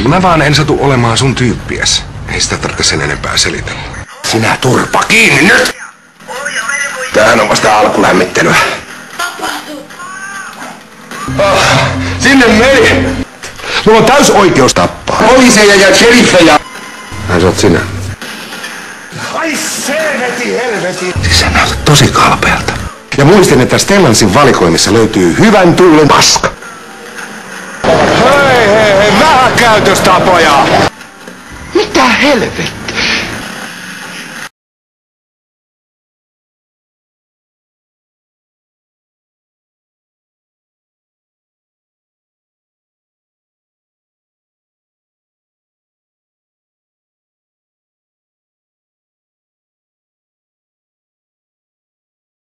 Mä vaan en satu olemaan sun tyyppiäs. Ei sitä tarvitse sen enempää selitellä. Sinä turpa kiinni nyt! Tämähän on vasta alkulämmittelyä. Sinne meni! Mulla on täys oikeus tappaa. Poliiseja ja sheriffejä. Ai sä oot sinä. Ai se helveti! Siis sä näytät tosi kalpealta. Ja muistin, että Stellansin valikoimissa löytyy hyvän tullen paska. Hei, vähä käytöstapoja! Mitä helvettiä?